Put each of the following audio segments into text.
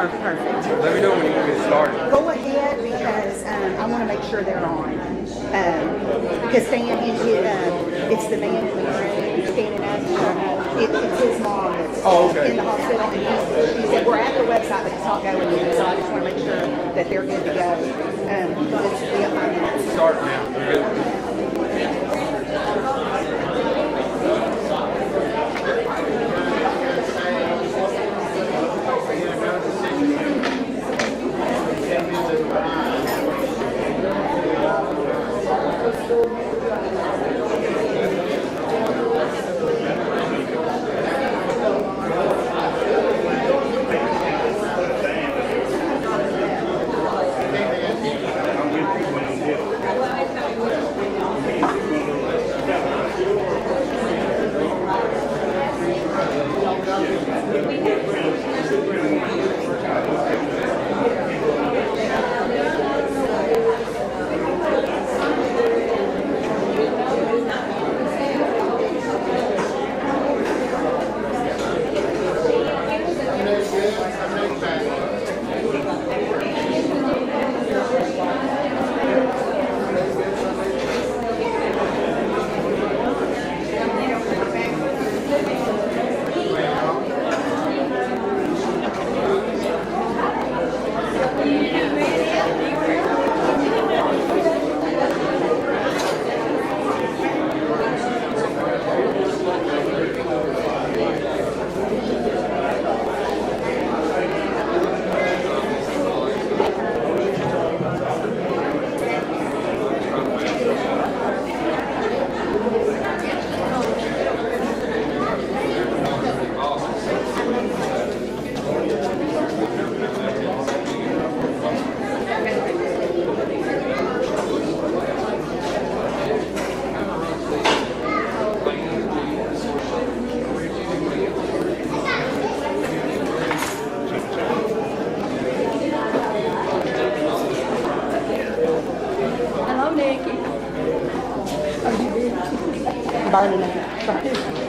Perfect. Let me know when you want to get started. Go ahead because I want to make sure they're on. Because Stan, it's the man in the room standing up. It's his mom that's in the hospital. And he said, we're at the website, but it's not going yet. So I just want to make sure that they're good to go. Let's be up 5 minutes. Start now. You're good. Burning it. Burning.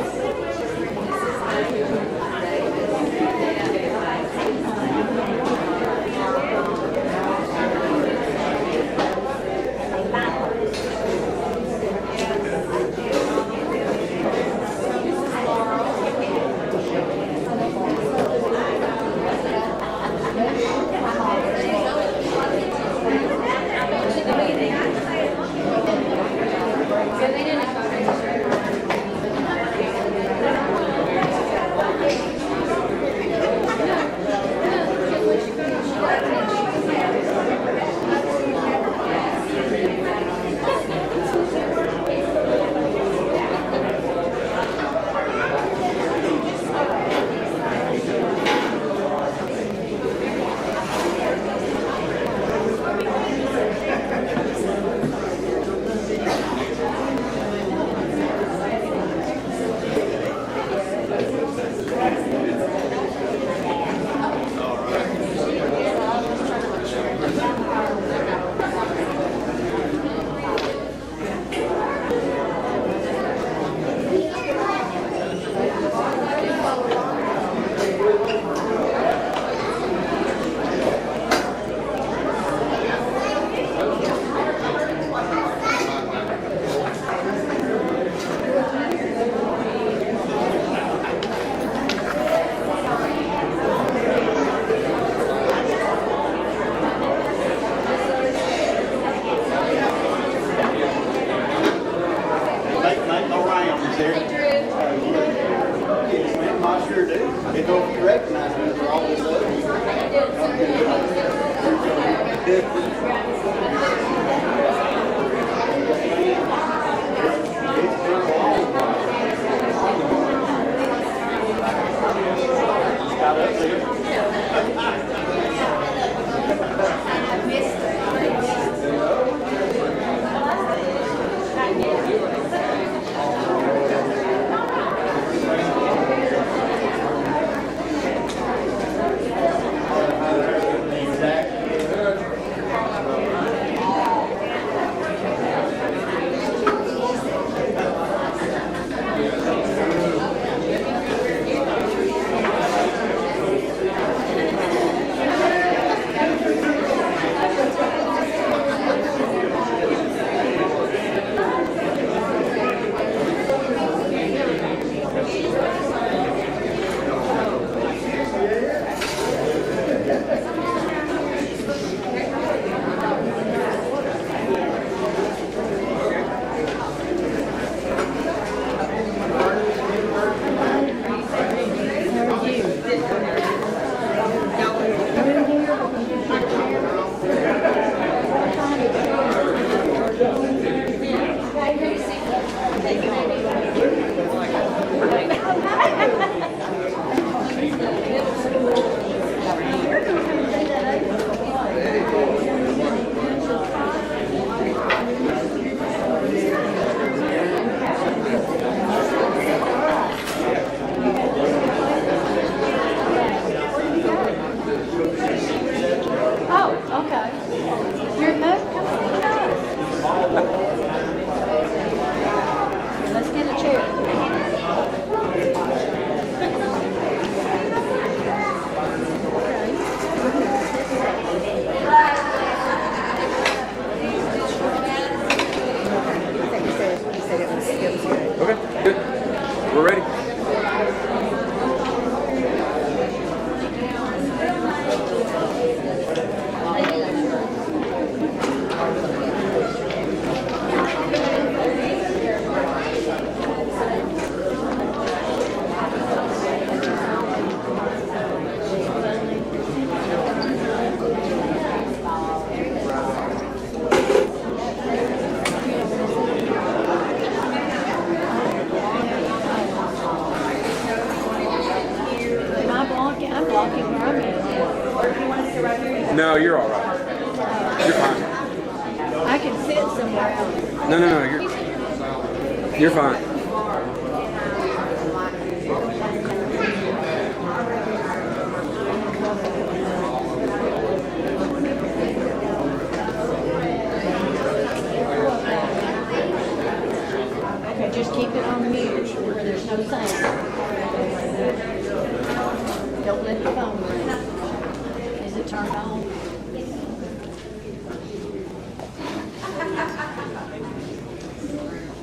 No, you're all right. You're fine. I can sit somewhere else. No, you're fine. Okay, just keep it on mute where there's no sound. Don't let the phone ring. Is it turned on?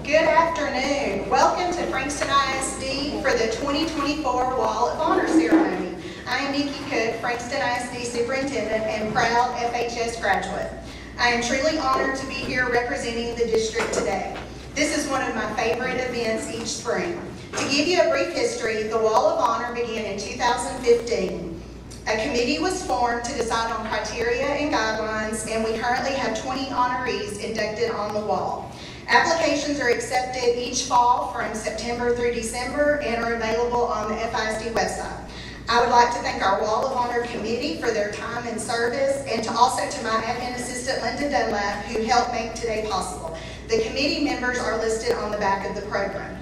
Good afternoon. Welcome to Frankston ISD for the 2024 Wall of Honor Ceremony. I am Nikki Cook, Frankston ISD Superintendent and proud FHS graduate. I am truly honored to be here representing the district today. This is one of my favorite events each spring. To give you a brief history, the Wall of Honor began in 2015. A committee was formed to decide on criteria and guidelines, and we currently have 20 honorees inducted on the wall. Applications are accepted each fall from September through December and are available on the FISD website. I would like to thank our Wall of Honor committee for their time and service, and also to my admin assistant, Linda Dunlap, who helped make today possible. The committee members are listed on the back of the program.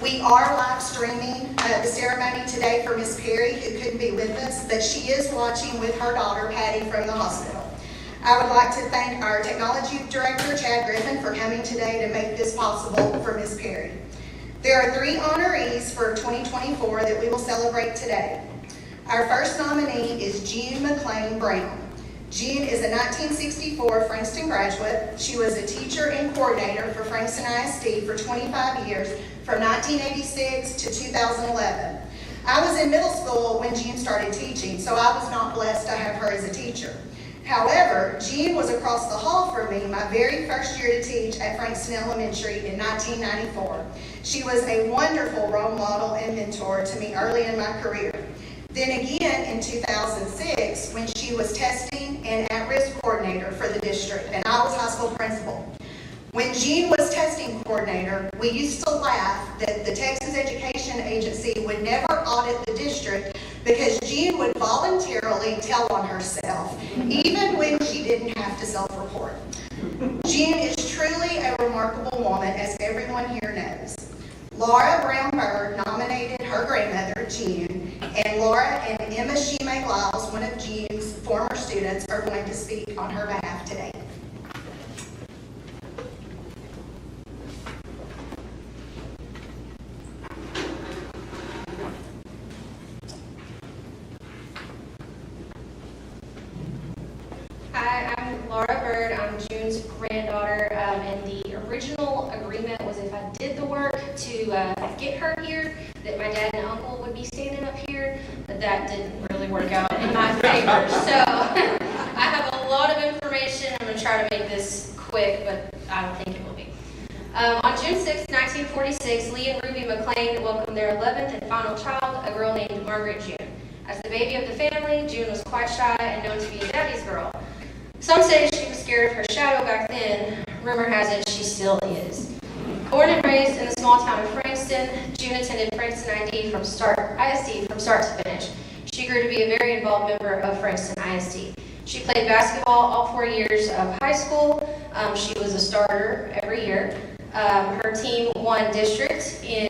We are live streaming the ceremony today for Miss Perry, who couldn't be with us, but she is watching with her daughter, Patty, from the hospital. I would like to thank our technology director, Chad Griffin, for coming today to make this possible for Miss Perry. There are 3 honorees for 2024 that we will celebrate today. Our first nominee is June McLean Brown. June is a 1964 Frankston graduate. She was a teacher and coordinator for Frankston ISD for 25 years, from 1986 to 2011. I was in middle school when June started teaching, so I was not blessed to have her as a teacher. However, June was across the hall from me my very first year to teach at Frankston Elementary in 1994. She was a wonderful role model and mentor to me early in my career. Then again in 2006, when she was testing and at-risk coordinator for the district, and I was high school principal. When Jean was testing coordinator, we used to laugh that the Texas Education Agency would never audit the district because Jean would voluntarily tell on herself, even when she didn't have to self-report. Jean is truly a remarkable woman, as everyone here knows. Laura Brown Bird nominated her grandmother, Jean, and Laura and Emma Shemay Lyles, one of Jean's former students, are going to speak on her behalf today. Hi, I'm Laura Bird. I'm June's granddaughter, and the original agreement was if I did the work to get her here, that my dad and uncle would be standing up here, but that didn't really work out in my favor. So I have a lot of information. I'm going to try to make this quick, but I don't think it will be. On June 6, 1946, Lee and Ruby McLean welcomed their 11th and final child, a girl named Margaret June. As the baby of the family, June was quite shy and known to be a daddy's girl. Some say she was scared of her shadow back then. Rumor has it she still is. Born and raised in the small town of Frankston, June attended Frankston ISD from start to finish. She grew to be a very involved member of Frankston ISD. She played basketball all 4 years of high school. She was a starter every year. Her team won district in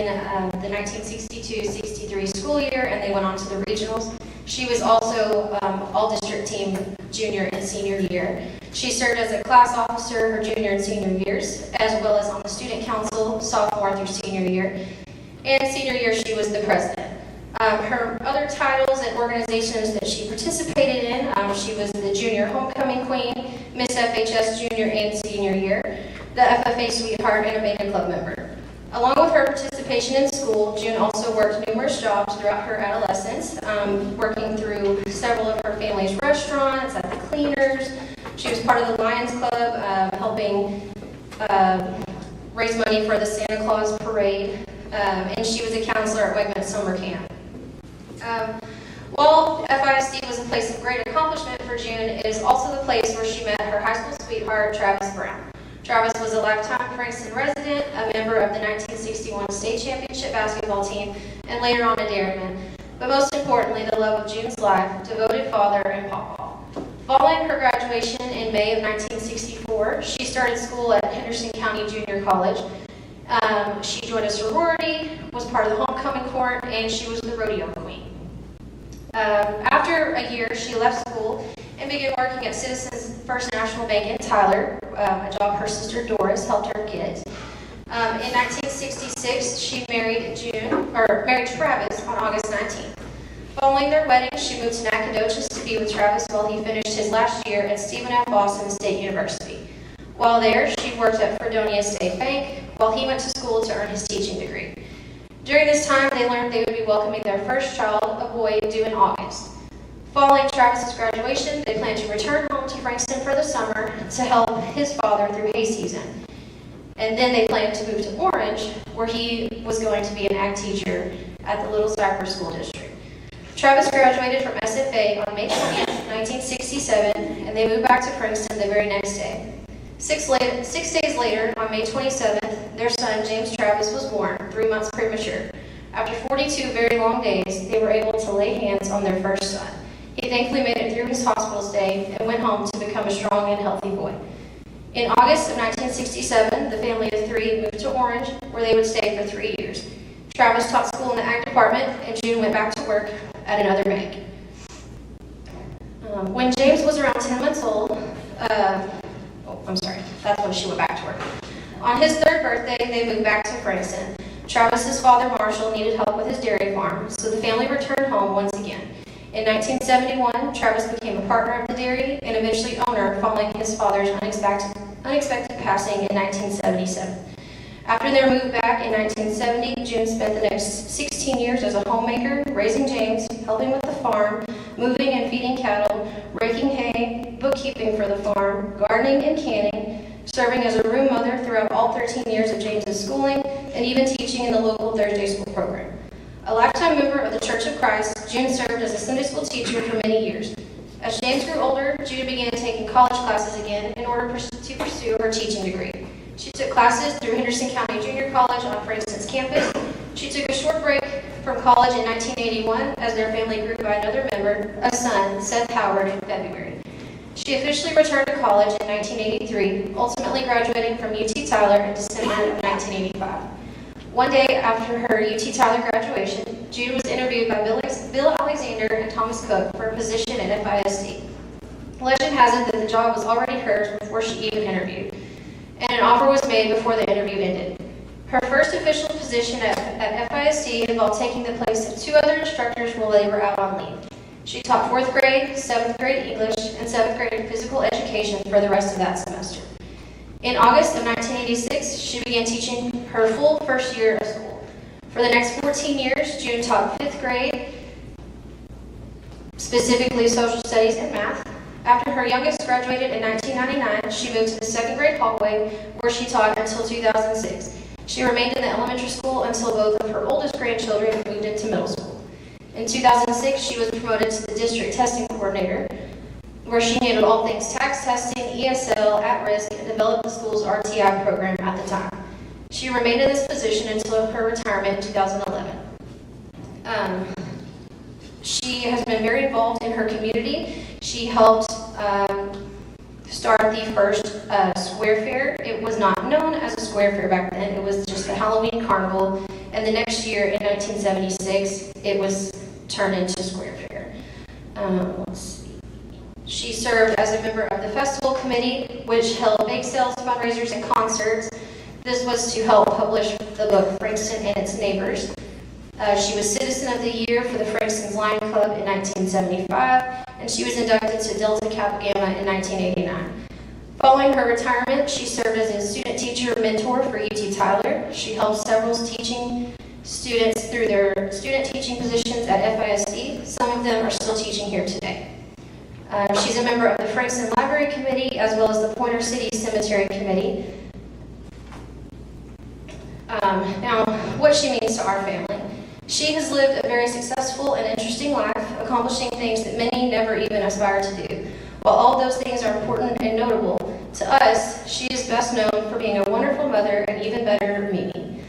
the 1962-63 school year, and they went on to the regionals. She was also all-district team junior and senior year. She served as a class officer her junior and senior years, as well as on the student council sophomore through senior year. And senior year, she was the president. Her other titles and organizations that she participated in, she was the Junior Homecoming Queen, Miss FHS Junior and Senior Year, the FFA Sweetheart, and a Beta Club member. Along with her participation in school, June also worked numerous jobs throughout her adolescence, working through several of her family's restaurants, at the cleaners. She was part of the Lions Club, helping raise money for the Santa Claus Parade, and she was a counselor at Wegmans Summer Camp. While FISD was a place of great accomplishment for June, it is also the place where she met her high school sweetheart, Travis Brown. Travis was a lifetime Frankston resident, a member of the 1961 state championship basketball team, and later on a dairyman. But most importantly, the love of June's life, devoted father and pawpaw. Following graduation in May of 1964, she started school at Henderson County Junior College. She joined a sorority, was part of the homecoming court, and she was the rodeo queen. After a year, she left school and began working at Citizens First National Bank in Tyler, a job her sister Doris helped her get. In 1966, she married Travis on August 19th. Following their wedding, she moved to Nacogdoches to be with Travis while he finished his last year at Stephen F. Austin State University. While there, she worked at Fredonia State Bank while he went to school to earn his teaching degree. During this time, they learned they would be welcoming their first child, a boy, due in August. Following Travis's graduation, they planned to return home to Frankston for the summer to help his father through hay season. And then they planned to move to Orange, where he was going to be an ag teacher at the Little Cypress School District. Travis graduated from SFA on May 20th, 1967, and they moved back to Frankston the very next day. 6 days later, on May 27th, their son, James Travis, was born, 3 months premature. After 42 very long days, they were able to lay hands on their first son. He thankfully made it through his hospital stay and went home to become a strong and healthy boy. In August of 1967, the family of 3 moved to Orange, where they would stay for 3 years. Travis taught school in the ag department, and June went back to work at another bank. When James was around 10 months old, that's when she went back to work. On his 3rd birthday, they moved back to Frankston. Travis's father, Marshall, needed help with his dairy farm, so the family returned home once again. In 1971, Travis became a partner of the dairy and eventually owner following his father's unexpected passing in 1977. After their move back in 1970, June spent the next 16 years as a homemaker, raising James, helping with the farm, moving and feeding cattle, raking hay, bookkeeping for the farm, gardening and canning, serving as a room mother throughout all 13 years of James's schooling, and even teaching in the local Thursday school program. A lifetime member of the Church of Christ, June served as a Sunday school teacher for many years. As James grew older, June began taking college classes again in order to pursue her teaching degree. She took classes through Henderson County Junior College on Frankston's campus. She took a short break from college in 1981 as their family grew by another member, a son, Seth Howard, in February. She officially returned to college in 1983, ultimately graduating from UT Tyler in December of 1985. One day after her UT Tyler graduation, June was interviewed by Bill Alexander and Thomas Cook for a position at FISD. Legend has it that the job was already hers before she even interviewed, and an offer was made before the interview ended. Her first official position at FISD involved taking the place of 2 other instructors while they were out on leave. She taught 4th grade, 7th grade English, and 7th grade physical education for the rest of that semester. In August of 1986, she began teaching her full first year of school. For the next 14 years, June taught 5th grade, specifically social studies and math. After her youngest graduated in 1999, she moved to the 2nd grade hallway, where she taught until 2006. She remained in the elementary school until both of her oldest grandchildren moved into middle school. In 2006, she was promoted to the district testing coordinator, where she handled all things tax testing, ESL, at-risk, and developed the school's RTI program at the time. She remained in this position until her retirement in 2011. She has been very involved in her community. She helped start the first Square Fair. It was not known as a Square Fair back then. It was just the Halloween Carnival. And the next year, in 1976, it was turned into Square Fair. Let's see. She served as a member of the festival committee, which held bake sales, fundraisers, and concerts. This was to help publish the book Frankston and Its Neighbors. She was Citizen of the Year for the Frankston's Lion Club in 1975, and she was inducted to Delta Kappa Gamma in 1989. Following her retirement, she served as a student teacher mentor for UT Tyler. She helped several teaching students through their student teaching positions at FISD. Some of them are still teaching here today. She's a member of the Frankston Library Committee as well as the Pointer City Cemetery Committee. Now, what she means to our family. She has lived a very successful and interesting life, accomplishing things that many never even aspire to do. While all those things are important and notable, to us, she is best known for being a wonderful mother and even better, Mimi.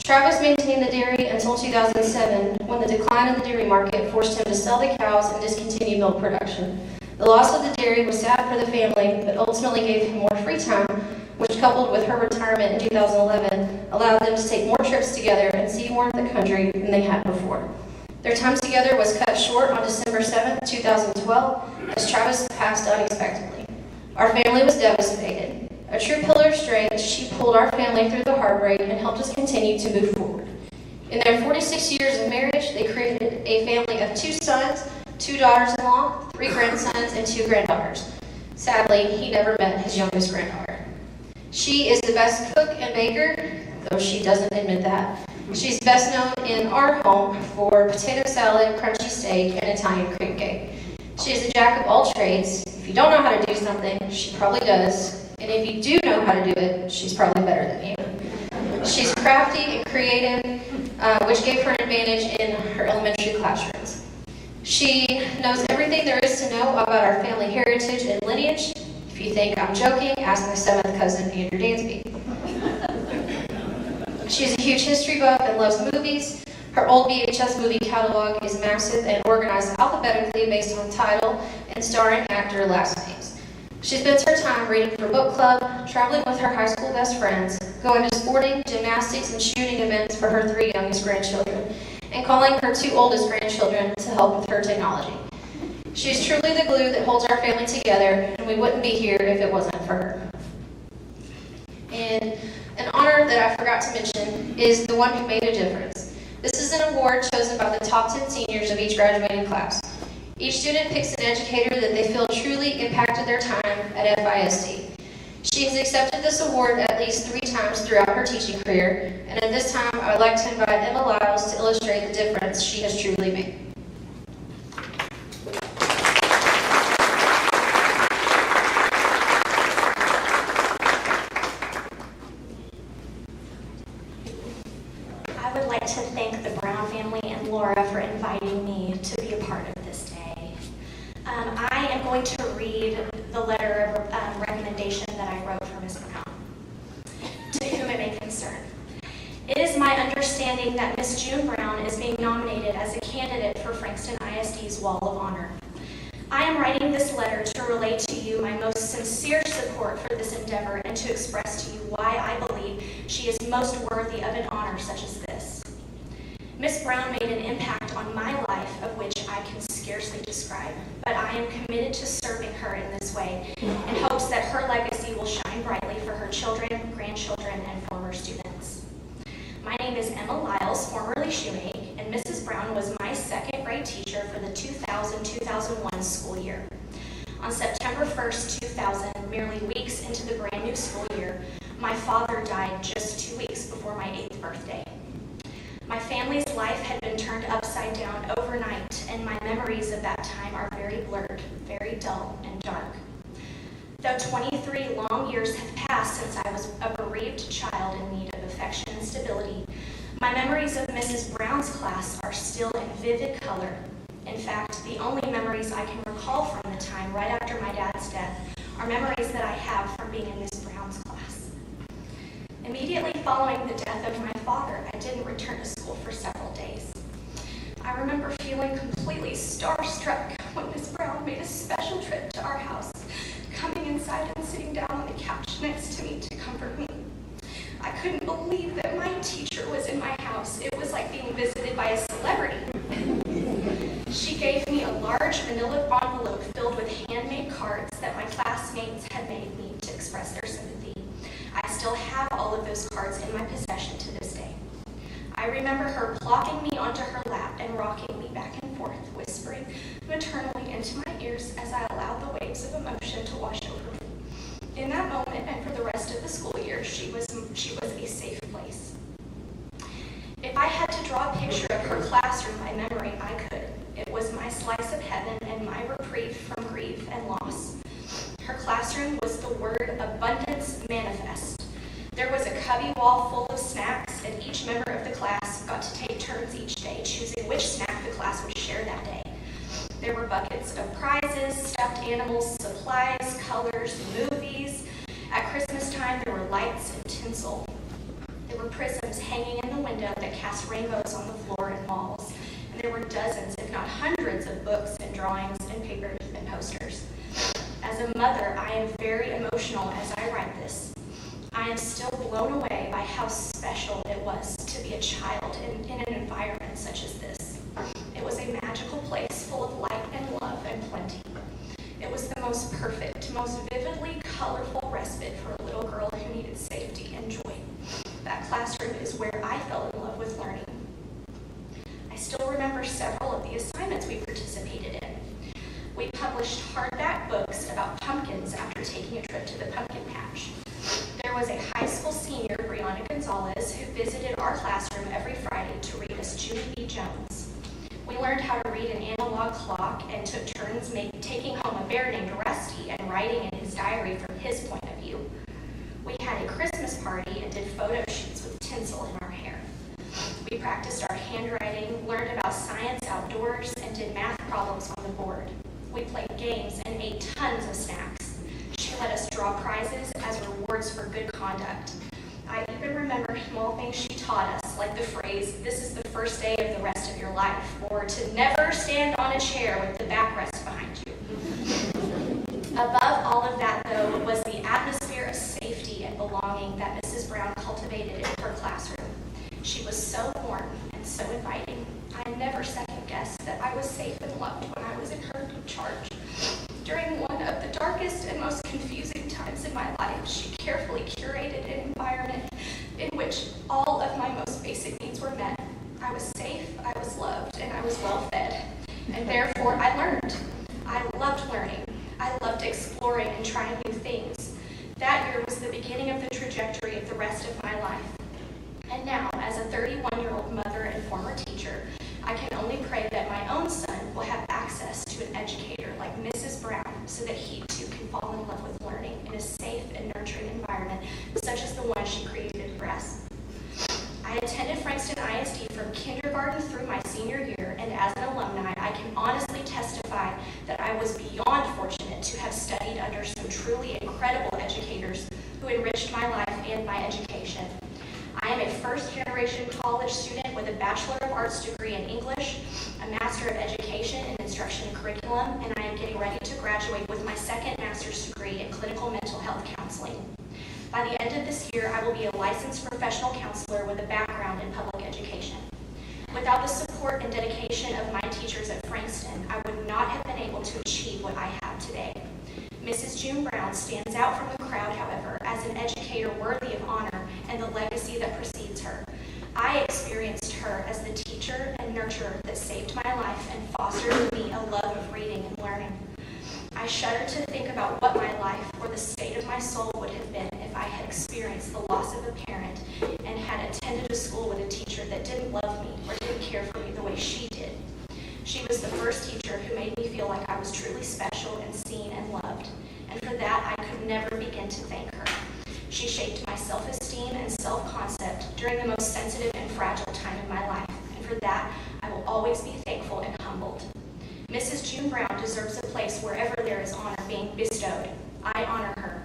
Travis maintained the dairy until 2007, when the decline in the dairy market forced him to sell the cows and discontinue milk production. The loss of the dairy was sad for the family, but ultimately gave him more free time, which, coupled with her retirement in 2011, allowed them to take more trips together and see more of the country than they had before. Their time together was cut short on December 7, 2012, as Travis passed unexpectedly. Our family was devastated. A true pillar of strength, she pulled our family through the heartbreak and helped us continue to move forward. In their 46 years of marriage, they created a family of 2 sons, 2 daughters-in-law, 3 grandsons, and 2 granddaughters. Sadly, he never met his youngest granddaughter. She is the best cook and baker, though she doesn't admit that. She's best known in our home for potato salad, crunchy steak, and Italian cream cake. She is a jack of all trades. If you don't know how to do something, she probably does. And if you do know how to do it, she's probably better than you. She's crafty and creative, which gave her an advantage in her elementary classrooms. She knows everything there is to know about our family heritage and lineage. If you think I'm joking, ask my 7th cousin, Andrew Dansby. She's a huge history buff and loves movies. Her old VHS movie catalog is massive and organized alphabetically based on title and starring actor last names. She spends her time reading for book club, traveling with her high school best friends, going to sporting, gymnastics, and shooting events for her 3 youngest grandchildren, and calling her 2 oldest grandchildren to help with her technology. She is truly the glue that holds our family together, and we wouldn't be here if it wasn't for her. And an honor that I forgot to mention is the one who made a difference. This is an award chosen by the top 10 seniors of each graduating class. Each student picks an educator that they feel truly impacted their time at FISD. She has accepted this award at least 3 times throughout her teaching career, and at this time I would like to invite Emma Lyles to illustrate the difference she has truly made. I would like to thank the Brown family and Laura for inviting me to be a part of this day. I am going to read the letter of recommendation that I wrote for Ms. Brown, to whom it may concern. It is my understanding that Ms. June Brown is being nominated as a candidate for Frankston ISD's Wall of Honor. I am writing this letter to relay to you my most sincere support for this endeavor and to express to you why I believe she is most worthy of an honor such as this. Ms. Brown made an impact on my life of which I can scarcely describe, but I am committed to serving her in this way in hopes that her legacy will shine brightly for her children, grandchildren, and former students. My name is Emma Lyles, formerly Shoemake, and Mrs. Brown was my 2nd grade teacher for the 2000-2001 school year. On September 1st, 2000, merely weeks into the brand new school year, my father died just 2 weeks before my 8th birthday. My family's life had been turned upside down overnight, and my memories of that time are very blurred, very dull and dark. Though 23 long years have passed since I was a bereaved child in need of affection and stability, my memories of Mrs. Brown's class are still in vivid color. In fact, the only memories I can recall from the time right after my dad's death are memories that I have from being in Miss Brown's class. Immediately following the death of my father, I didn't return to school for several days. I remember feeling completely starstruck when Miss Brown made a special trip to our house, coming inside and sitting down on the couch next to me to comfort me. I couldn't believe that my teacher was in my house. It was like being visited by a celebrity. She gave me a large manila envelope filled with handmade cards that my classmates had made me to express their sympathy. I still have all of those cards in my possession to this day. I remember her plopping me onto her lap and rocking me back and forth, whispering maternally into my ears as I allowed the waves of emotion to wash over me. In that moment and for the rest of the school year, she was a safe place. If I had to draw a picture of her classroom by memory, I could. It was my slice of heaven and my reprieve from grief and loss. Her classroom was the word abundance manifest. There was a cubby wall full of snacks, and each member of the class got to take turns each day choosing which snack the class would share that day. There were buckets of prizes, stuffed animals, supplies, colors, movies. At Christmas time, there were lights and tinsel. There were prisms hanging in the window that cast rainbows on the floor and walls. And there were dozens, if not hundreds, of books and drawings and papers and posters. a mother, I am very emotional as I write this. I am still blown away by how special it was to be a child in an environment such as this. It was a magical place full of light and love and plenty. It was the most perfect, most vividly colorful respite for a little girl who needed safety and joy. That classroom is where I fell in love with learning. I still remember several of the assignments we participated in. We published hardback books about pumpkins after taking a trip to the pumpkin patch. There was a high school senior, Brianna Gonzalez, who visited our classroom every Friday to read us Judy B. Jones. We learned how to read an analog clock and took turns taking home a bear named Rusty and writing in his diary from his point of view. We had a Christmas party and did photo shoots with tinsel in our hair. We practiced our handwriting, learned about science outdoors, and did math problems on the board. We played games and ate tons of snacks. She let us draw prizes as rewards for good conduct. I even remember small things she taught us, like the phrase, "This is the first day of the rest of your life," or to never stand on a chair with the backrest behind you. Above all of that, though, was the atmosphere of safety and belonging that Mrs. Brown cultivated in her classroom. She was so warm and so inviting. I never second-guessed that I was safe and loved when I was in her charge. During one of the darkest and most confusing times in my life, she carefully curated an environment in which all of my most basic needs were met. I was safe, I was loved, and I was well fed. And therefore, I learned. I loved learning. I loved exploring and trying new things. That year was the beginning of the trajectory of the rest of my life. And now, as a 31-year-old mother and former teacher, I can only pray that my own son will have access to an educator like Mrs. Brown so that he too can fall in love with learning in a safe and nurturing environment such as the one she created for us. I attended Frankston ISD from kindergarten through my senior year, and as an alumni, I can honestly testify that I was beyond fortunate to have studied under some truly incredible educators who enriched my life and my education. I am a first-generation college student with a Bachelor of Arts degree in English, a Master of Education in Instruction and Curriculum, and I am getting ready to graduate with my second master's degree in Clinical Mental Health Counseling. By the end of this year, I will be a licensed professional counselor with a background in public education. Without the support and dedication of my teachers at Frankston, I would not have been able to achieve what I have today. Mrs. June Brown stands out from the crowd, however, as an educator worthy of honor and the legacy that precedes her. I experienced her as the teacher and nurturer that saved my life and fostered in me a love of reading and learning. I shudder to think about what my life or the state of my soul would have been if I had experienced the loss of a parent and had attended a school with a teacher that didn't love me or didn't care for me the way she did. She was the first teacher who made me feel like I was truly special and seen and loved, and for that I could never begin to thank her. She shaped my self-esteem and self-concept during the most sensitive and fragile time in my life, and for that I will always be thankful and humbled. Mrs. June Brown deserves a place wherever there is honor being bestowed. I honor her.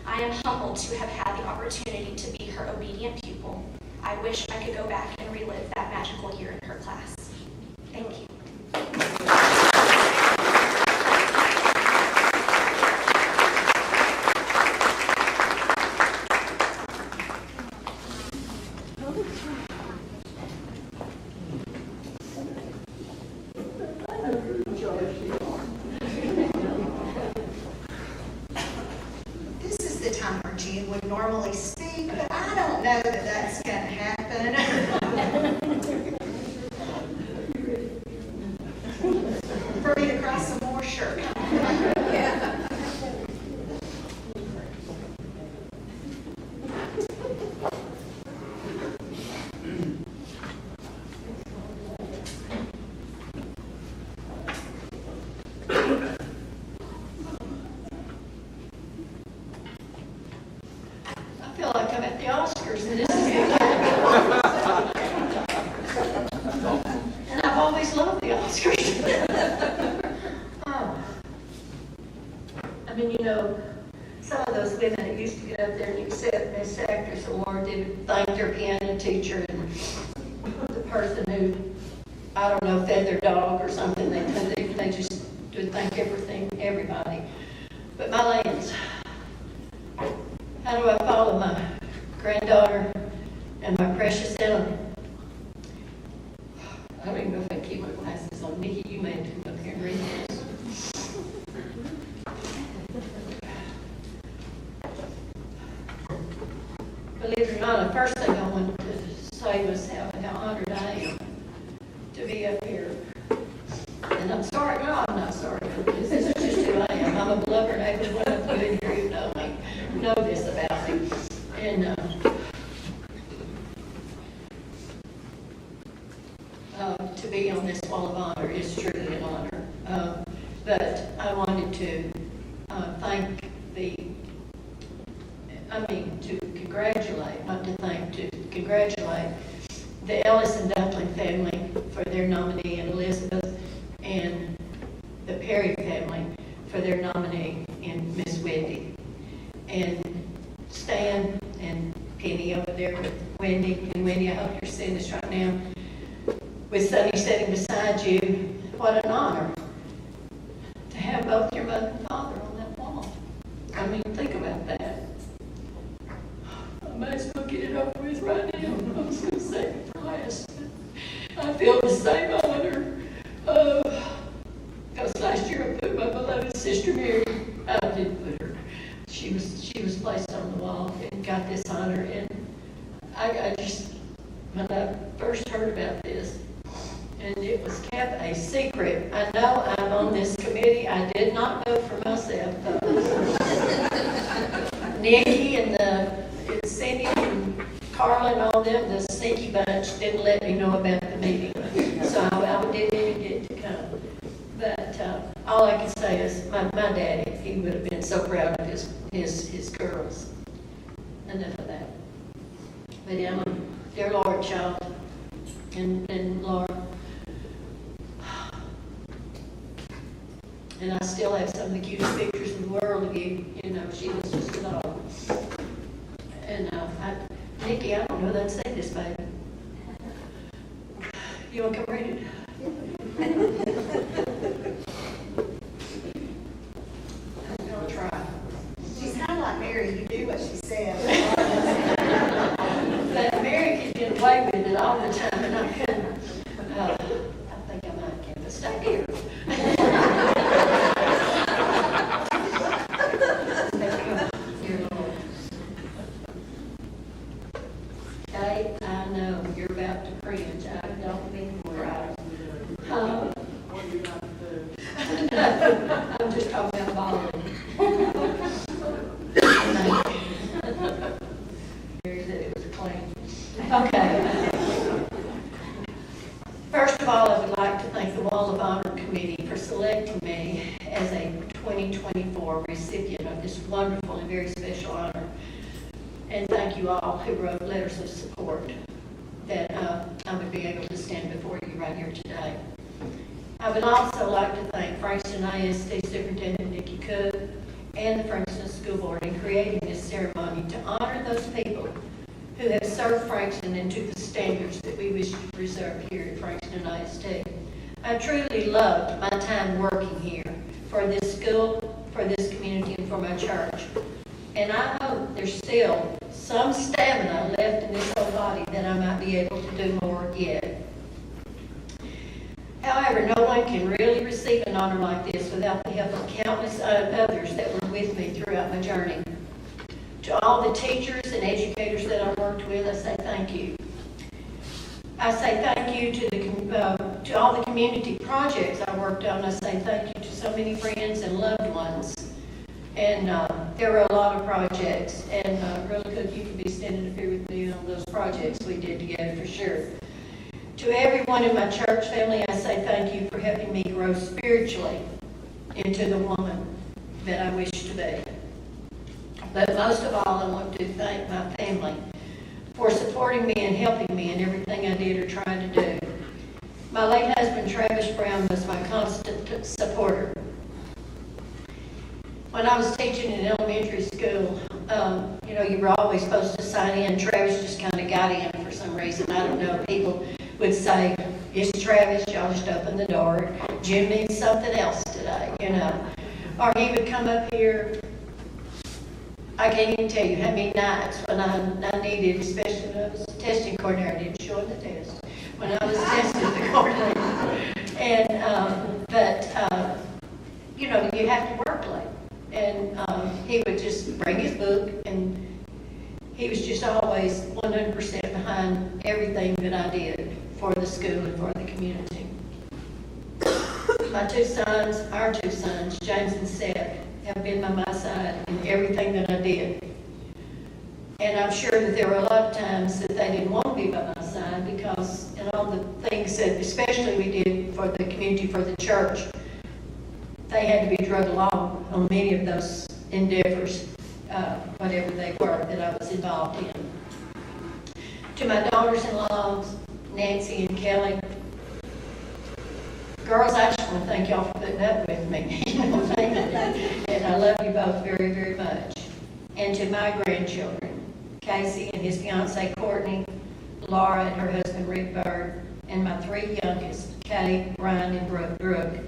I am humbled to have had the opportunity to be her obedient pupil. I wish I could go back and relive that magical year in her class. Thank you. This is the time where Jen would normally speak, but I don't know that that's going to happen. For me to cry some more, sure. Yeah. I feel like I'm at the Oscars and this is and I've always loved the Oscars. Oh. I mean, you know, some of those women that used to get up there and accept Best Actress Award, they would thank their piano teacher and the person who, I don't know, fed their dog or something. They just would thank everybody. But my lands, how do I follow my granddaughter and my precious Ellen? I don't even know if I keep my glasses on. Nikki, you may have to come up here and read this. Believe it or not, the first thing I wanted to say was how honored I am to be up here. And I'm sorry, no, I'm not sorry for this. This is just who I am. I'm a blubber, and every one of you in here who know me know this about me. And to be on this wall of honor is truly an honor. But I wanted to congratulate the Ellis and Dumpling family for their nominee in Elizabeth, and the Perry family for their nominee in Miss Wendy. And Stan and Penny over there with Wendy. And Wendy, I hope you're seeing this right now. With Sonny sitting beside you, what an honor to have both your mother and father on that wall. I mean, think about that. I might as well get it over with right now. I was going to say it for last. I feel the same honor. Because last year I put my beloved sister Mary. I didn't put her. She was placed on the wall and got this honor. And I just, when I first heard about this, and it was kept a secret. I know I'm on this committee. I did not vote for myself, though. Nikki and Cindy and Carla and all them, the sneaky bunch, didn't let me know about the meeting. So I didn't even get to come. But all I can say is my daddy, he would have been so proud of his girls. Enough of that. But Emma, dear Lord, child, and Laura, and I still have some of the cutest pictures in the world of you. You know, she was just a doll. And Nikki, I don't know that I'd say this, baby. You want to come read it? I'm going to try. She's kind of like Mary, you do what she says. But Mary could get away with it all the time, and I couldn't. I think I might have to stay here. Dear Lord. Dave, I know you're about to cringe. I don't mean to cry. I'm just talking about bawling. Mary said it was clean. Okay. First of all, I would like to thank the Wall of Honor Committee for selecting me as a 2024 recipient of this wonderful and very special honor. And thank you all who wrote letters of support that I would be able to stand before you right here today. I would also like to thank Frankston ISD Superintendent Nikki Cook and the Frankston School Board in creating this ceremony to honor those people who have served Frankston and to the standards that we wish to preserve here at Frankston ISD. I truly loved my time working here for this school, for this community, and for my church. And I hope there's still some stamina left in this whole body that I might be able to do more yet. However, no one can really receive an honor like this without the help of countless others that were with me throughout my journey. To all the teachers and educators that I worked with, I say thank you. I say thank you to all the community projects I worked on. I say thank you to so many friends and loved ones. And there were a lot of projects, and really Cook, you could be standing up here with me on those projects we did together for sure. To everyone in my church family, I say thank you for helping me grow spiritually into the woman that I wish to be. But most of all, I want to thank my family for supporting me and helping me in everything I did or tried to do. My late husband, Travis Brown, was my constant supporter. When I was teaching in elementary school, you were always supposed to sign in. Travis just kind of got in for some reason. I don't know. People would say, "It's Travis, y'all just open the door. Jim needs something else today," Or he would come up here, I can't even tell you how many nights when I needed, especially when I was testing coordinator, I didn't show him the test. When I was testing the coordinator. And, you know, you have to work late. And he would just bring his book, and he was just always 100% behind everything that I did for the school and for the community. My two sons, our two sons, James and Seth, have been by my side in everything that I did. And I'm sure that there were a lot of times that they didn't want to be by my side because in all the things that especially we did for the community, for the church, they had to be drugged along on many of those endeavors, whatever they were that I was involved in. To my daughters-in-law, Nancy and Kelly, girls, I just want to thank y'all for putting up with me. You know what I mean? And I love you both very, very much. And to my grandchildren, Casey and his fiancee Courtney, Laura and her husband Rick Bird, and my three youngest, Kate, Ryan, and Brooke.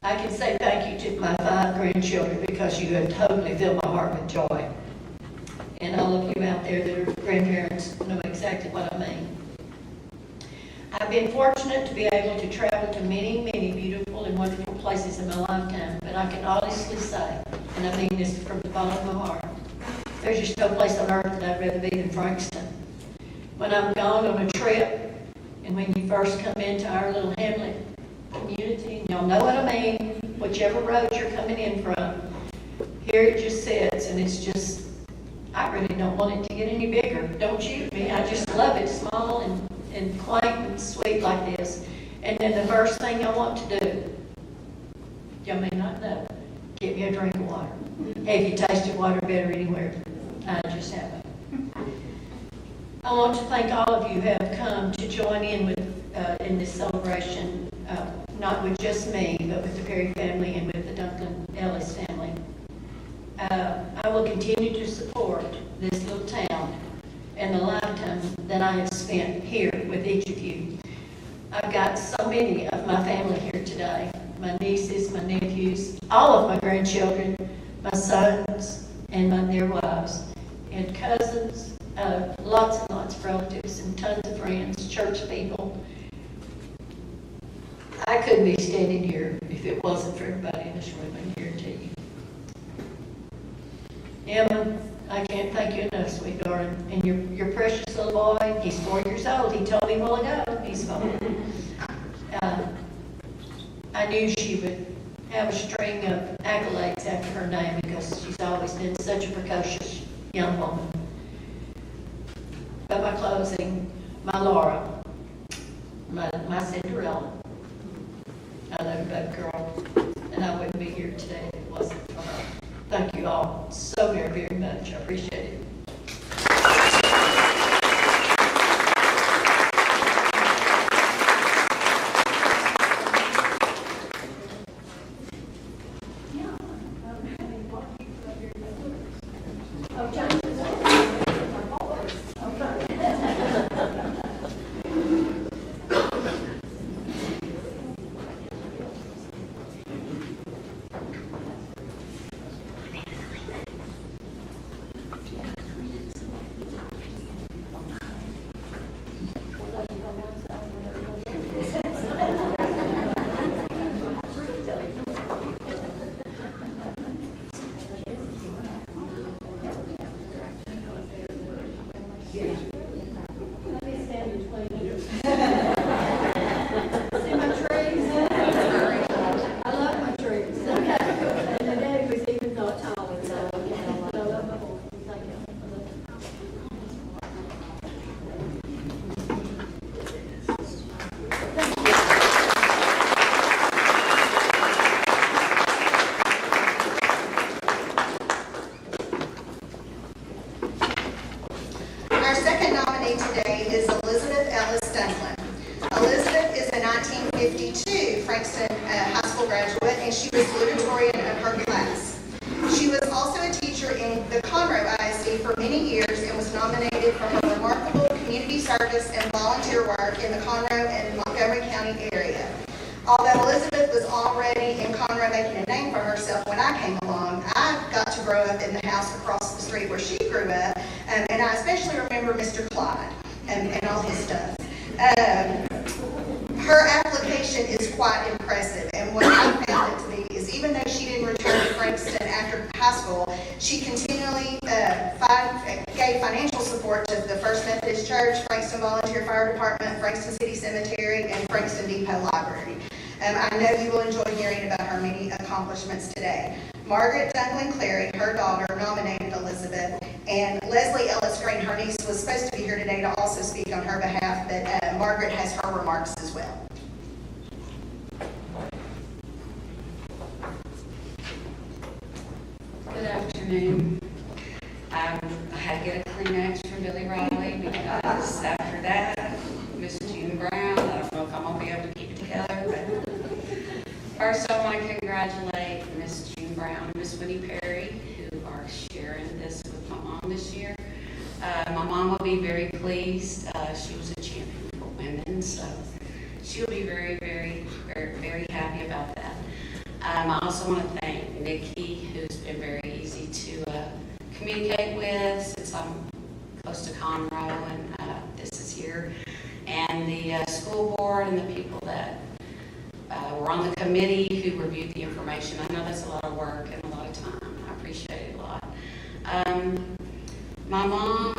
I can say thank you to my 5 grandchildren because you have totally filled my heart with joy. And all of you out there that are grandparents know exactly what I mean. I've been fortunate to be able to travel to many, many beautiful and wonderful places in my lifetime, but I can honestly say, and I mean this from the bottom of my heart, there's just no place on earth that I'd rather be than Frankston. When I'm gone on a trip, and when you first come into our little hamlet community, and y'all know what I mean, whichever road you're coming in from, here it just sits, and it's just, I really don't want it to get any bigger. Don't you? I mean, I just love it, small and quaint and sweet like this. And then the first thing I want to do, y'all may not know, get me a drink of water. Have you tasted water better anywhere? I just haven't. I want to thank all of you who have come to join in with in this celebration, not with just me, but with the Perry family and with the Duncan Ellis family. I will continue to support this little town and the lifetime that I have spent here with each of you. I've got so many of my family here today, my nieces, my nephews, all of my grandchildren, my sons, and their wives, and cousins, lots and lots of relatives, and tons of friends, church people. I couldn't be standing here if it wasn't for everybody in this room, I guarantee you. Emma, I can't thank you enough, sweet darling. And your precious little boy, he's 4 years old. He told me a while ago, he's 4. I knew she would have a string of accolades after her name because she's always been such a precocious young woman. But my closing, my Laura, my Cinderella, I love you both, girl, and I wouldn't be here today if it wasn't for her. Thank you all so very, very much. I appreciate it. Frankston High School graduate, and she was salutatorian of her class. She was also a teacher in the Conroe ISD for many years and was nominated for her remarkable community service and volunteer work in the Conroe and Montgomery County area. Although Elizabeth was already in Conroe making when I came along. I got to grow up in the house across the street where she grew up, and I especially remember Mr. Clyde and all his stuff. Her application is quite impressive, and what I found it to be is even though she didn't return to Frankston after high school, she continually gave financial support to the First Methodist Church, Frankston Volunteer Fire Department, Frankston City Cemetery, and Frankston Depot Library. I know you will enjoy hearing about her many accomplishments today. Margaret Dunklin Clary, her daughter, nominated Elizabeth, and Leslie Ellis Green, her niece, was supposed to be here today to also speak on her behalf, but Margaret has her remarks as well. Good afternoon. I had to get a Kleenex from Billy Riley because after that, Miss June Brown, I don't know if I'm going to be able to keep it together, but first I want to congratulate Miss June Brown and Miss Winnie Perry, who are sharing this with my mom this year. My mom will be very pleased. She was a champion for women, so she'll be very, very, very, very happy about that. I also want to thank Nikki, who's been very easy to communicate with since I'm close to Conroe and this is here, and the school board and the people that were on the committee who reviewed the information. I know that's a lot of work and a lot of time. I appreciate it a lot. My mom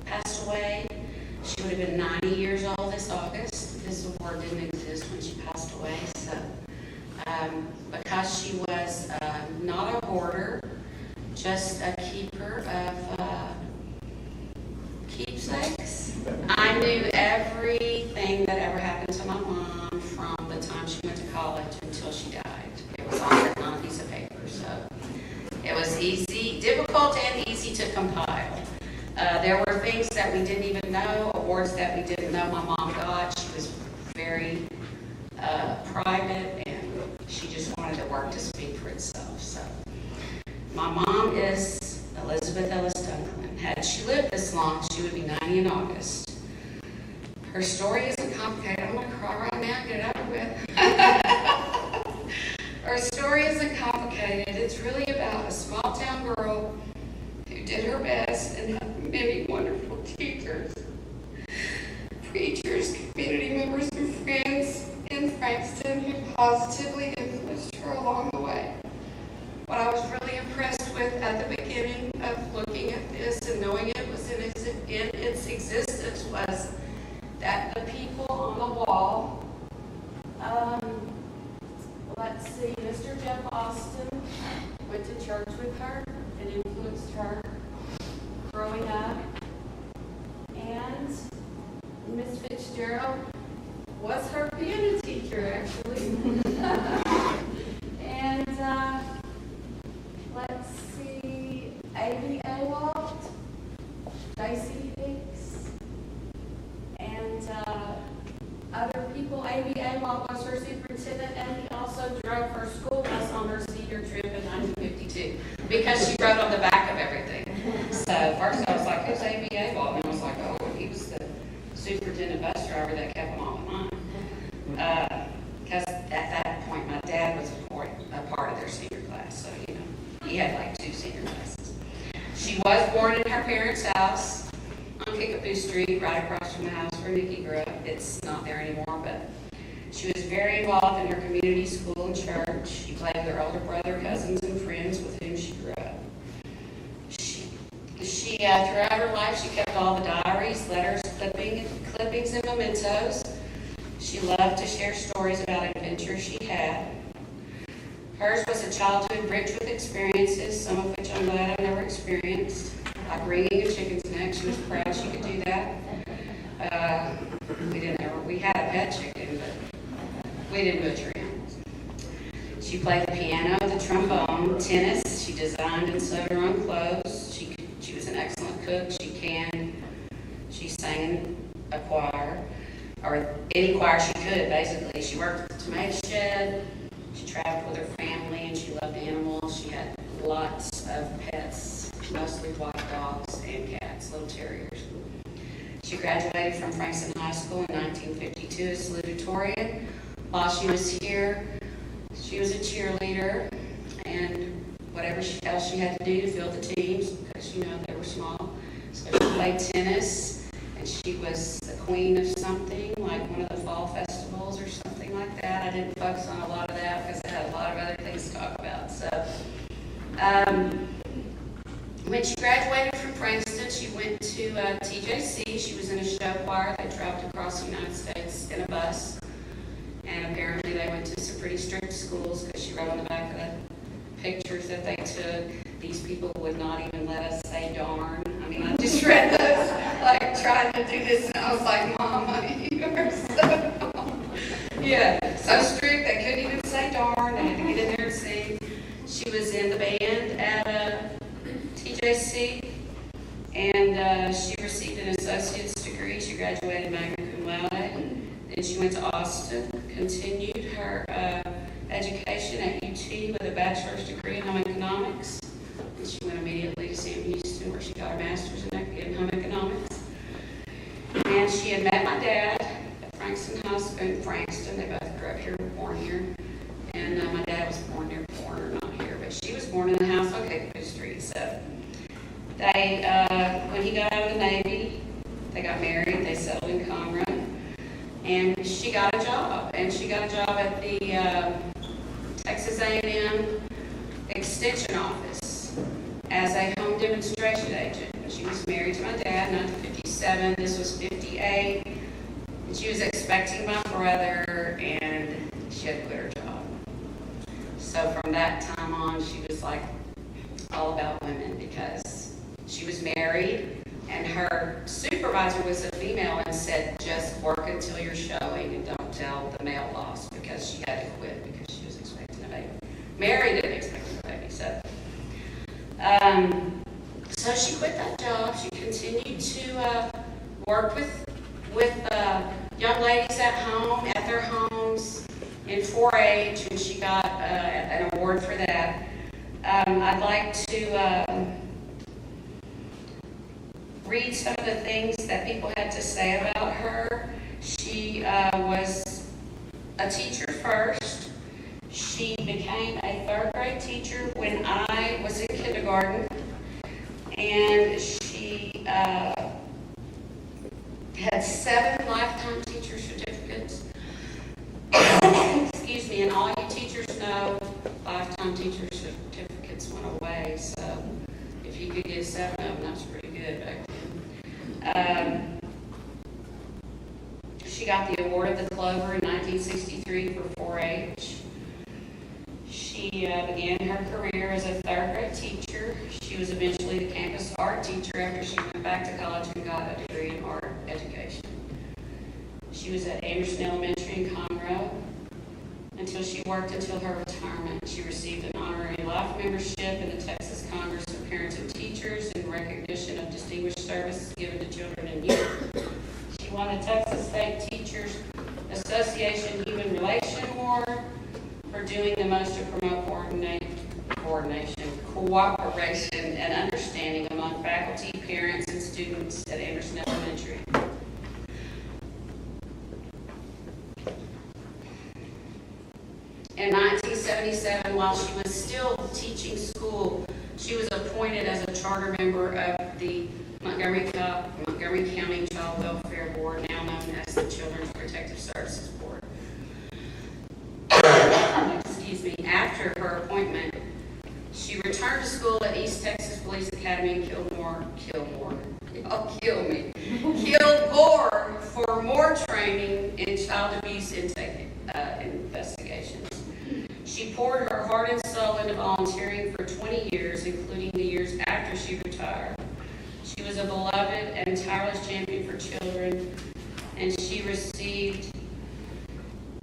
passed away. She would have been 90 years old this August. This award didn't exist when she passed away. So, because she was not a hoarder, just a keeper of keepsakes, I knew everything that ever happened to my mom from the time she went to college until she died. It was all written on a piece of paper, so it was easy, difficult and easy to compile. There were things that we didn't even know, awards that we didn't know my mom got. She was very private, and she just wanted the work to speak for itself. So, my mom is Elizabeth Ellis Dunklin. Had she lived this long, she would be 90 in August. Her story isn't complicated. I'm going to cry right now and get it over with. Her story isn't complicated. It's really about a small town girl who did her best and had many wonderful teachers, preachers, community members, and friends in Frankston who positively influenced her along the way. What I was really impressed with at the beginning of looking at this and knowing it was in its existence was that the people on the wall, let's see, Mr. Jeff Austin went to church with her and influenced her growing up, and Miss Fitzgerald was her piano teacher, actually. And let's see, ABA Walt, J.C. Hicks, and other people. ABA Walt was her superintendent, and he also drove her school bus on her senior trip in 1952 because she wrote on the back of everything. So first I was like, who's ABA Walt? And I was like, oh, he was the superintendent bus driver that kept them all in line. Because at that point, my dad was a part of their senior class, so, you know, he had like 2 senior classes. She was born in her parents' house on Kickapoo Street, right across from the house where Nikki grew up. It's not there anymore, but she was very involved in her community school and church. She played with her older brother, cousins, and friends with whom she grew up. She throughout her life, she kept all the diaries, letters, clippings, and mementos. She loved to share stories about adventures she had. Hers was a childhood rich with experiences, some of which I'm glad I never experienced, like wringing a chicken's neck. She was proud she could do that. We had a pet chicken, but we didn't butcher him. She played the piano, the trombone, tennis. She designed and sewed her own clothes. She was an excellent cook. She canned. She sang in a choir, or any choir she could, basically. She worked at the tomato shed. She traveled with her family, and she loved animals. She had lots of pets, mostly white dogs and cats, little terriers. She graduated from Frankston High School in 1952 as salutatorian. While she was here, She was a cheerleader and whatever else she had to do to fill the teams, because they were small. So she played tennis, and she was the queen of something, like one of the fall festivals or something like that. I didn't focus on a lot of that because I had a lot of other things to talk about. So when she graduated from Frankston, she went to TJC. She was in a show choir. They traveled across the United States in a bus. And apparently they went to some pretty strict schools, because she wrote on the back of the pictures that they took, these people would not even let us say darn. I mean, I just read those, like trying to do this, and I was like, Mom, honey, you are so, yeah, so strict, they couldn't even say darn, they had to get in there and sing. She was in the band at TJC, and she received an associate's degree. She graduated magna cum laude. Then she went to Austin, continued her education at UT with a bachelor's degree in home economics. And she went immediately to Sam Houston, where she got her master's in home economics. And she had met my dad at Frankston High School in Frankston. They both grew up here, were born here. And my dad was born or not here, but she was born in the house on Cape Street. So they, when he got out of the Navy, they got married. They settled in Conroe. And she got a job, at the Texas A&M Extension Office as a home demonstration agent. She was married to my dad in 1957. This was 58. And she was expecting my brother, and she had quit her job. So from that time on, she was like all about women, because she was married. And her supervisor was a female and said, just work until you're showing and don't tell the male boss, because she had to quit because she was expecting a baby. Mary didn't expect a baby, so. So she quit that job. She continued to work with young ladies at home, at their homes, in 4-H, and she got an award for that. I'd like to read some of the things that people had to say about her. She was a teacher first. She became a third-grade teacher when I was in kindergarten, and she had 7 lifetime teacher certificates. Excuse me, and all you teachers know, lifetime teacher certificates went away, so if you could get 7 of them, that's pretty good back then. She got the award of the Clover in 1963 for 4-H. She began her career as a third-grade teacher. She was eventually the campus art teacher after she went back to college and got a degree in art education. She was at Anderson Elementary in Conroe until she worked until her retirement. She received an honorary life membership in the Texas Congress of Parents and Teachers in recognition of distinguished service given to children and youth. She won the Texas State Teachers Association Human Relation Award for doing the most to promote cooperation, and understanding among faculty, parents, and students at Anderson Elementary. In 1977, while she was still teaching school, she was appointed as a charter member of the Montgomery County Child Welfare Board, now known as the Children's Protective Services Board. Excuse me. After her appointment, she returned to school at East Texas Police Academy in Kilgore for more training in child abuse intake investigations. She poured her heart and soul into volunteering for 20 years, including the years after she retired. She was a beloved and tireless champion for children, and she received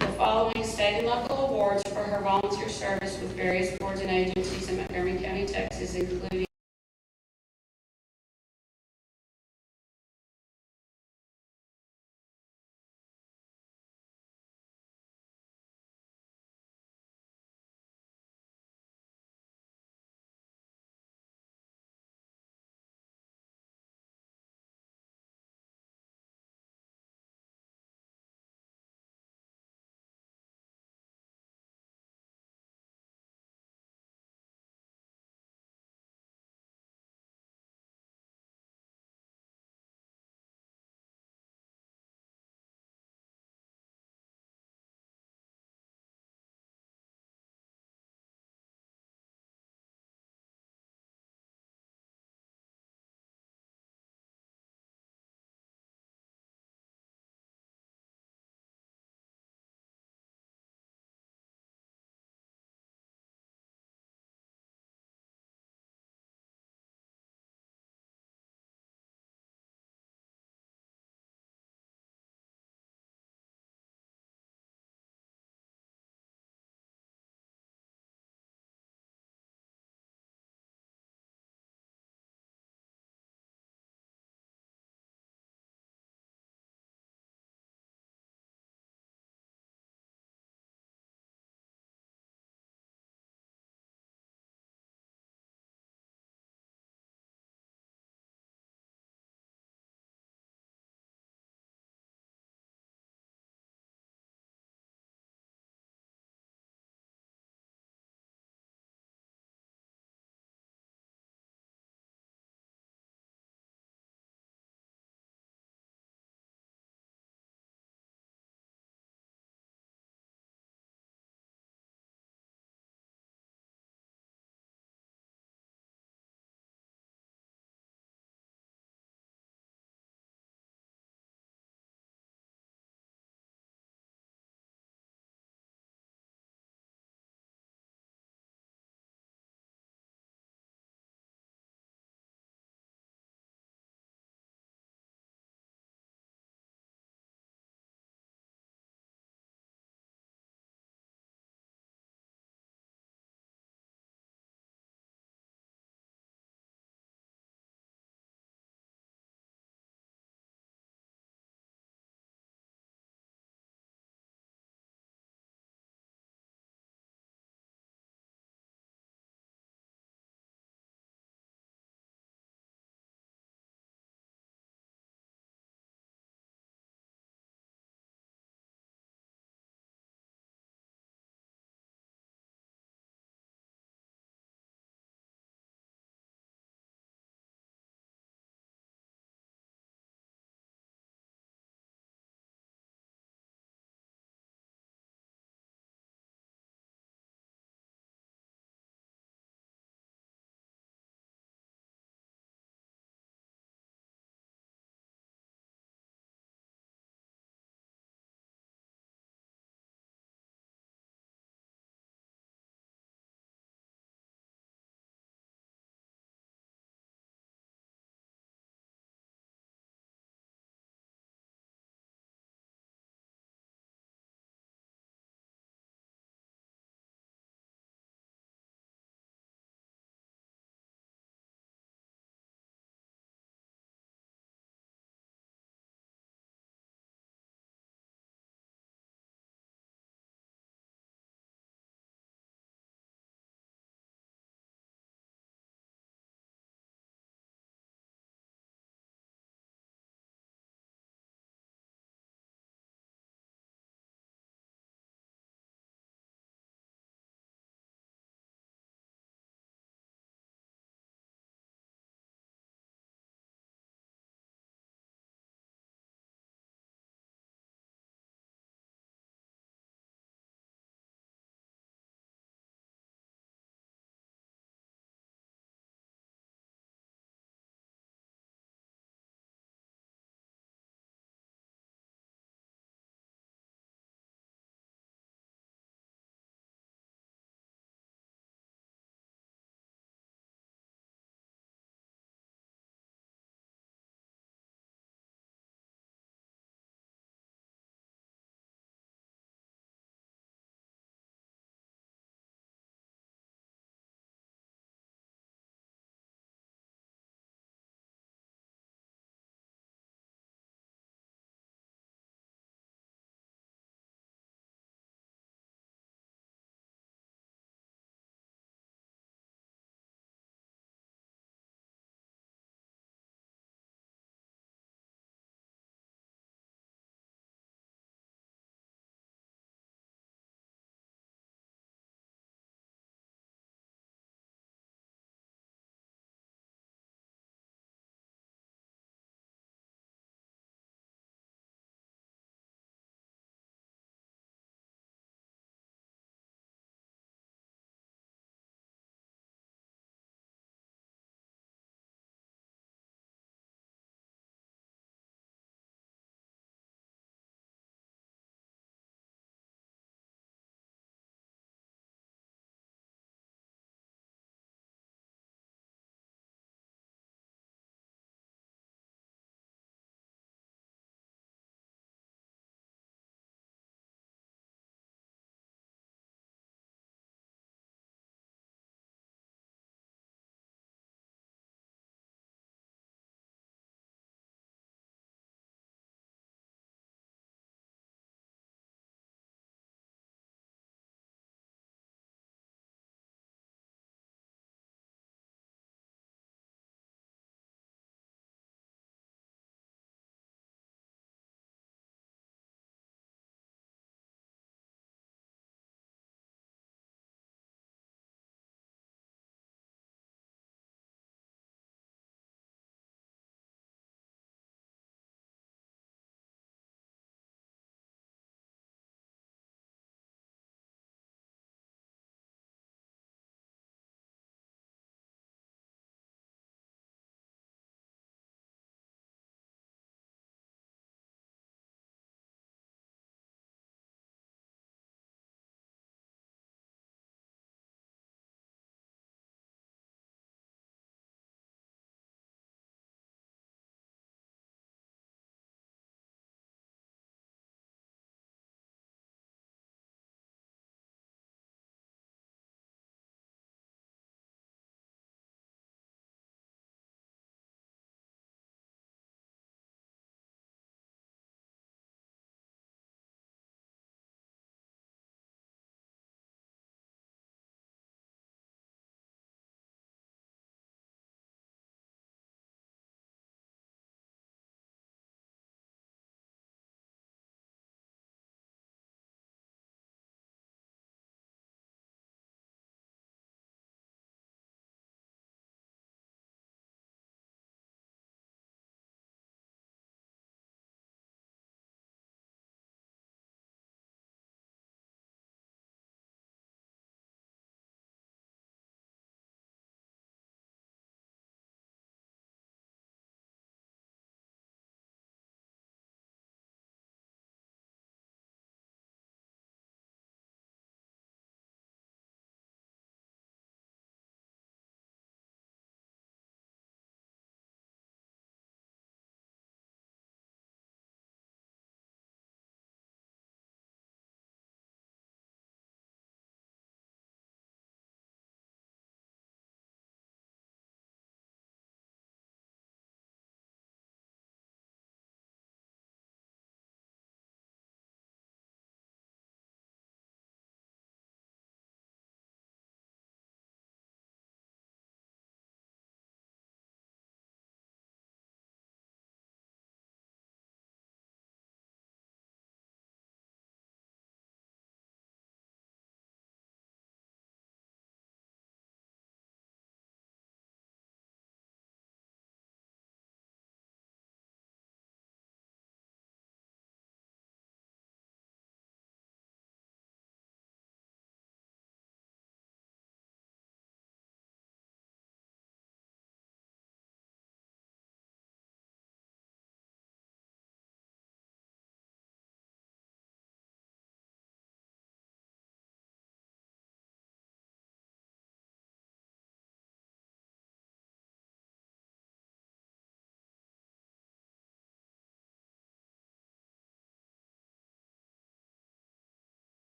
the following state and local awards for her volunteer service with various boards and agencies in Montgomery County, Texas, including